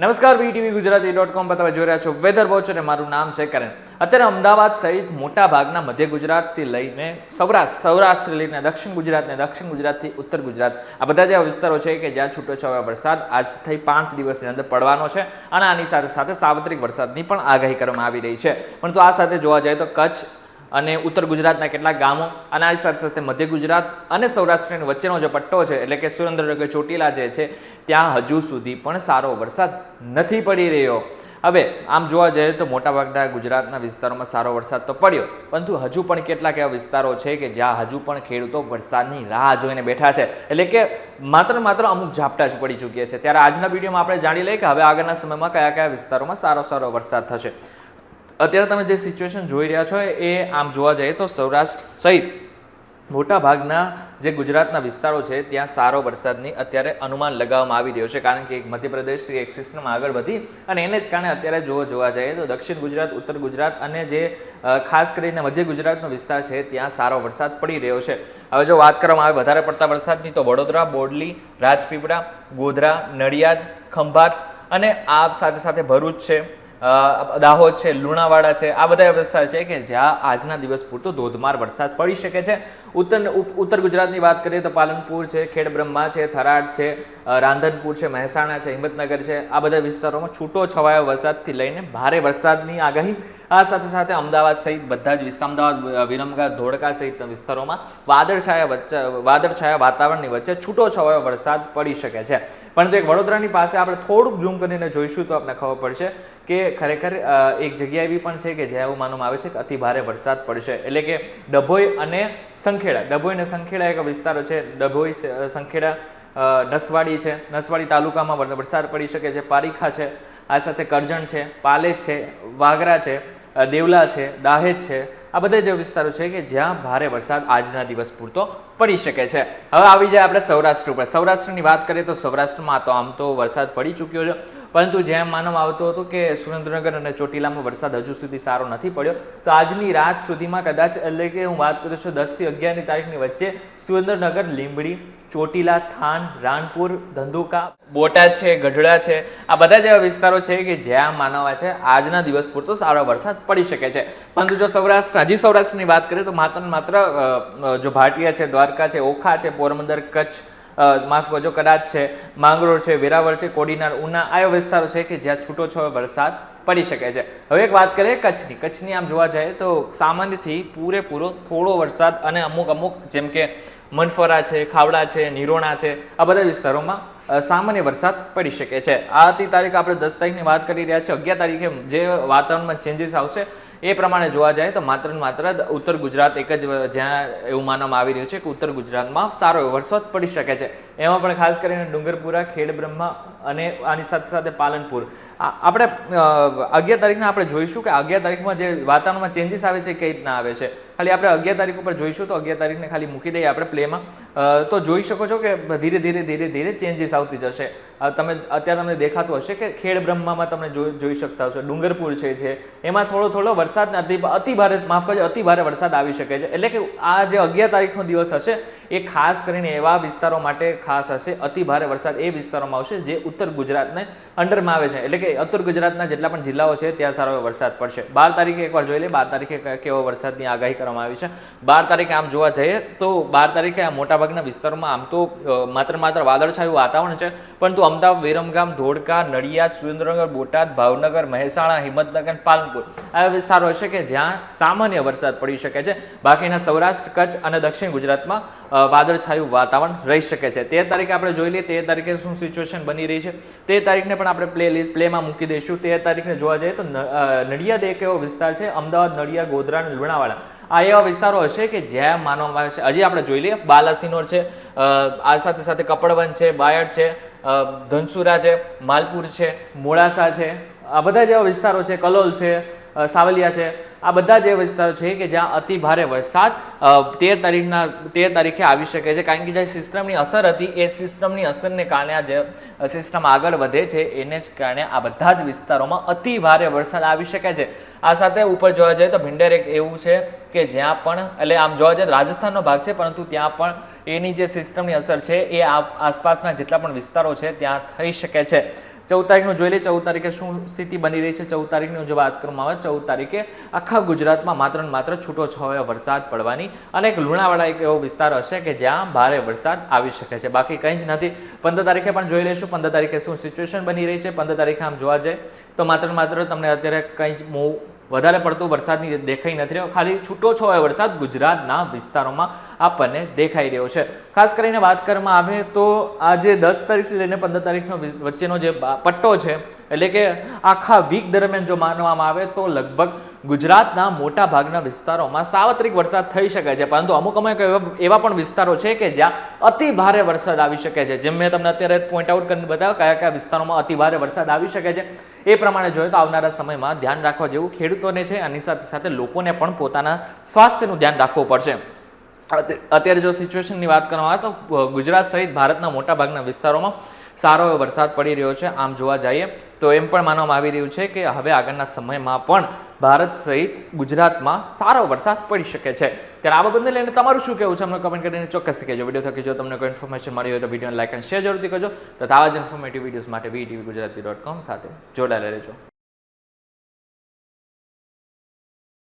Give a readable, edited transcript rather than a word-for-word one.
નમસ્કાર, વીટીવી ગુજરાતી.com પર તમે જોઈ રહ્યા છો વેધર વોચ અને મારું નામ છે કરણ. અત્યારે અમદાવાદ સહિત મોટા ભાગના મધ્ય ગુજરાતથી લઈને સૌરાષ્ટ્ર લઈને દક્ષિણ ગુજરાતથી ઉત્તર ગુજરાત આ બધા જે વિસ્તારો છે કે જ્યાં છૂટોછવાયો વરસાદ આજથી 5 દિવસની અંદર પડવાનો છે અને આની સાથે સાથે સાર્વત્રિક વરસાદની પણ આગાહી કરવામાં આવી રહી છે. પરંતુ આ સાથે જોવા જાય તો કચ્છ અને ઉત્તર ગુજરાતના કેટલાક ગામો અને આ સાથે સાથે મધ્ય ગુજરાત અને સૌરાષ્ટ્રની વચ્ચેનો જે પટ્ટો છે એટલે કે સુરેન્દ્રનગર ચોટીલા જે છે ત્યાં હજુ સુધી પણ સારો વરસાદ નથી પડી રહ્યો. હવે આમ જોવા જઈએ તો મોટાભાગના ગુજરાતના વિસ્તારોમાં સારો વરસાદ તો પડ્યો, પરંતુ હજુ પણ કેટલાક એવા વિસ્તારો છે કે જ્યાં હજુ પણ ખેડૂતો વરસાદની રાહ જોઈને બેઠા છે, એટલે કે માત્ર અમુક ઝાપટા જ પડી ચૂક્યા છે. ત્યારે આજના વિડીયોમાં આપણે જાણી લઈએ કે હવે આગળના સમયમાં કયા કયા વિસ્તારોમાં સારો વરસાદ થશે. અત્યારે તમે જે સિચ્યુએશન જોઈ રહ્યા છો એ આમ જોવા જઈએ તો સૌરાષ્ટ્ર સહિત મોટા ભાગના જે ગુજરાતના વિસ્તારો છે ત્યાં સારો વરસાદની અત્યારે અનુમાન લગાવવામાં આવી રહ્યો છે, કારણ કે મધ્યપ્રદેશથી એક સિસ્ટમ આગળ વધી અને એને જ કારણે અત્યારે જોવા જઈએ તો દક્ષિણ ગુજરાત, ઉત્તર ગુજરાત અને જે ખાસ કરીને મધ્ય ગુજરાતનો વિસ્તાર છે ત્યાં સારો વરસાદ પડી રહ્યો છે. હવે જો વાત કરવામાં આવે વધારે પડતા વરસાદની તો વડોદરા, બોડલી, રાજપીપળા, ગોધરા, નડિયાદ, ખંભાત અને આ સાથે ભરૂચ છે, દાહોદ છે, લુણાવાડા છે, આ બધા વિસ્તાર છે કે જ્યાં આજના દિવસ પૂરતો ધોધમાર વરસાદ પડી શકે છે. ઉત્તર ગુજરાતની વાત કરીએ તો પાલનપુર છે, ખેડબ્રહ્મા છે, થરાદ છે, રાંધનપુર છે, મહેસાણા છે, હિંમતનગર છે, આ બધા વિસ્તારોમાં છૂટો છવાયો વરસાદથી લઈને ભારે વરસાદની આગાહી. આ સાથે અમદાવાદ સહિત બધા જ વિસ્તાર, અમદાવાદ, વિરમગામ, ધોળકા સહિતના વિસ્તારોમાં વાદળછાયા વાતાવરણની વચ્ચે છૂટો છવાયો વરસાદ પડી શકે છે. પરંતુ એક વડોદરાની પાસે આપણે થોડુંક ઝૂમ કરીને જોઈશું તો આપણને ખબર પડશે કે ખરેખર એક જગ્યા એવી પણ છે કે જ્યાં એવું માનવામાં આવે છે કે અતિ ભારે વરસાદ પડશે, એટલે કે ડભોઈ અને સંખેડા એક વિસ્તારો છે. ડભોઈ, સંખેડા, નસવાડી છે, નસવાડી તાલુકામાં વરસાદ પડી શકે છે. પારીખા છે, આ સાથે કરજણ છે, પાલેજ છે, વાગરા છે, દેવલા છે, દાહેજ છે, આ બધા જે વિસ્તારો છે કે જ્યાં ભારે વરસાદ આજના દિવસ પૂરતો પડી શકે છે. હવે આવી જાય આપણે સૌરાષ્ટ્ર ઉપર. સૌરાષ્ટ્રની વાત કરીએ તો સૌરાષ્ટ્રમાં તો આમ તો વરસાદ પડી ચૂક્યો છે, પરંતુ જેમ માનવામાં આવતું હતું કે સુરેન્દ્રનગર અને ચોટીલામાં વરસાદ હજુ સુધી સારો નથી પડ્યો, તો આજની રાત સુધીમાં કદાચ, એટલે કે હું વાત કરું છું 10 થી 11ની તારીખની વચ્ચે સુરેન્દ્રનગર, લીંબડી, ચોટીલા, થાન, રાણપુર, ધંધુકા, બોટાદ છે, ગઢડા છે, આ બધા જેવા વિસ્તારો છે કે જ્યાં માનવા છે આજના દિવસ પૂરતો સારો વરસાદ પડી શકે છે. પરંતુ જો સૌરાષ્ટ્રની વાત કરીએ તો માત્ર જો ભાટિયા છે, દ્વારકા છે, ઓખા છે, પોરબંદર, કચ્છ, માફ કરજો, કડાચ છે, માંગરોળ છે, વેરાવળ છે, કોડીનાર, ઉના, આ વિસ્તારો છે કે જ્યાં છૂટોછવાયો વરસાદ પડી શકે છે. હવે એક વાત કરીએ કચ્છની આમ જોવા જાય તો સામાન્યથી પૂરેપૂરો થોડો વરસાદ અને અમુક જેમ કે મનફરા છે, ખાવડા છે, નિરોણા છે, આ બધા વિસ્તારોમાં સામાન્ય વરસાદ પડી શકે છે. આથી તારીખ આપણે 10 તારીખની વાત કરી રહ્યા છીએ. 11 તારીખે જે વાતાવરણમાં ચેન્જીસ આવશે એ પ્રમાણે જોવા જાય તો માત્ર ઉત્તર ગુજરાત એક જ જ્યાં એવું માનવામાં આવી રહ્યું છે કે ઉત્તર ગુજરાતમાં સારો એવો વરસાદ પડી શકે છે. એમાં પણ ખાસ કરીને ડુંગરપુરા, ખેડબ્રહ્મા અને આની સાથે પાલનપુર. આપણે 11 તારીખના આપણે જોઈશું કે 11 તારીખમાં જે વાતાવરણમાં ચેન્જીસ આવે છે કઈ રીતના આવે છે. ખાલી આપણે 11 તારીખ ઉપર જોઈશું તો 11 તારીખને ખાલી મૂકી દઈએ આપણે પ્લેમાં, તો જોઈ શકો છો કે ધીરે ધીરે ચેન્જીસ આવતી જશે. અત્યારે તમને દેખાતું હશે કે ખેડબ્રહ્મામાં તમને જોઈ શકતા હશો, ડુંગરપુર છે એમાં થોડો વરસાદ અતિ ભારે વરસાદ આવી શકે છે. એટલે કે આ જે 11 તારીખનો દિવસ હશે એ ખાસ કરીને એવા વિસ્તારો માટે ખાસ હશે. અતિ ભારે વરસાદ એ વિસ્તારોમાં આવશે જે ઉત્તર ગુજરાતને અંડરમાં આવે છે, એટલે કે ઉત્તર ગુજરાતના જેટલા પણ જિલ્લાઓ છે ત્યાં સારો વરસાદ પડશે. 12 તારીખે એકવાર જોઈ લે 12 તારીખે કેવો વરસાદની આગાહી કરવામાં આવી છે. 12 તારીખે આમ જોવા જઈએ તો 12 તારીખે આ મોટાભાગના વિસ્તારોમાં આમ તો માત્ર વાદળછાયું વાતાવરણ છે, પરંતુ અમદાવાદ, વિરમગામ, ધોળકા, નડિયાદ, સુરેન્દ્રનગર, બોટાદ, ભાવનગર, મહેસાણા, હિંમતનગર, પાલનપુર આ વિસ્તારો હશે કે જ્યાં સામાન્ય વરસાદ પડી શકે છે. બાકીના સૌરાષ્ટ્ર, કચ્છ અને દક્ષિણ ગુજરાતમાં વાદળછાયું વાતાવરણ રહી શકે છે. 13 તારીખે આપણે જોઈ લઈએ 13 તારીખે શું સિચ્યુએશન બની રહી છે. 13 તારીખને પણ આપણે પ્લેમાં મૂકી દઈશું. 13 તારીખને જોવા જઈએ તો નડિયાદ એક એવો વિસ્તાર છે, અમદાવાદ, નડિયાદ, ગોધરા અને લુણાવાડા આ એવા વિસ્તારો હશે કે જ્યાં માનવામાં આવે છે. હજી આપણે જોઈ લઈએ બાલાસિનોર છે, આ સાથે કપડવંજ છે, બાયડ છે, ધનસુરા છે, માલપુર છે, મોડાસા છે, આ બધા જેવા વિસ્તારો છે, કલોલ છે, સાવલિયા છે, આ બધા જે વિસ્તારો છે કે જ્યાં અતિ ભારે વરસાદ 13 તારીખે આવી શકે છે. કારણ કે જે સિસ્ટમની અસર હતી એ સિસ્ટમની અસરને કારણે આ જે સિસ્ટમ આગળ વધે છે એને જ કારણે આ બધા જ વિસ્તારોમાં અતિ ભારે વરસાદ આવી શકે છે. આ સાથે ઉપર જોવા જઈએ તો ભિંડર એક એવું છે કે જ્યાં પણ, એટલે આમ જોવા જઈએ રાજસ્થાનનો ભાગ છે, પરંતુ ત્યાં પણ એની જે સિસ્ટમની અસર છે એ આસપાસના જેટલા પણ વિસ્તારો છે ત્યાં થઈ શકે છે. 14 તારીખનું જોઈ લઈએ 14 તારીખે શું સ્થિતિ બની રહી છે. 14 તારીખની જો વાત કરવામાં આવે 14 તારીખે આખા ગુજરાતમાં માત્ર ને માત્ર છૂટો છવાયો વરસાદ પડવાની અને એક લુણાવાડા એક એવો વિસ્તાર હશે કે જ્યાં ભારે વરસાદ આવી શકે છે, બાકી કંઈ જ નથી. 15 તારીખે પણ જોઈ લઈશું 15 તારીખે શું સિચ્યુએશન બની રહી છે. 15 તારીખે આમ જોવા જાય તો માત્ર ને માત્ર તમને અત્યારે કંઈ જ વધારે પડતું વરસાદની દેખાઈ નથી રહ્યો, ખાલી છૂટો છવાયો વરસાદ ગુજરાતના વિસ્તારોમાં આપણને દેખાઈ રહ્યો છે. ખાસ કરીને વાત કરવામાં આવે તો આજે 10 તારીખથી લઈને 15 તારીખનો વચ્ચેનો જે પટ્ટો છે, એટલે કે આખા વીક દરમિયાન જો માનવામાં આવે તો લગભગ ગુજરાતના મોટા ભાગના વિસ્તારોમાં સાર્વત્રિક વરસાદ થઈ શકે છે, પરંતુ અમુક એવા પણ વિસ્તારો છે કે જ્યાં અતિ ભારે વરસાદ આવી શકે છે. જેમ મેં તમને અત્યારે પોઈન્ટ આઉટ કરીને બતાવ્યું કયા કયા વિસ્તારોમાં અતિ ભારે વરસાદ આવી શકે છે, એ પ્રમાણે જોઈએ તો આવનારા સમયમાં ધ્યાન રાખવા જેવું ખેડૂતોને છે, આની સાથે સાથે લોકોને પણ પોતાના સ્વાસ્થ્યનું ધ્યાન રાખવું પડશે. અત્યારે જો સિચ્યુએશનની વાત કરવામાં આવે તો ગુજરાત સહિત ભારતના મોટા ભાગના વિસ્તારોમાં સારો એવો વરસાદ પડી રહ્યો છે. આમ જોવા જઈએ તો એમ પણ માનવામાં આવી રહ્યું છે કે હવે આગળના સમયમાં પણ ભારત સહિત ગુજરાતમાં સારો વરસાદ પડી શકે છે. ત્યારે આ બાબતને લઈને તમારું શું કહેવું છે અમને કમેન્ટ કરીને ચોક્કસ કહેજો. વિડીયો થકી જો તમને કોઈ ઇન્ફોર્મેશન મળી હોય તો વિડીયોને લાઈક અને શેર જરૂરથી કરજો. તથા આવા જ ઇન્ફોર્મેટિવ વિડીયોઝ માટે VTV Gujarati.com સાથે જોડાયેલા રહેજો.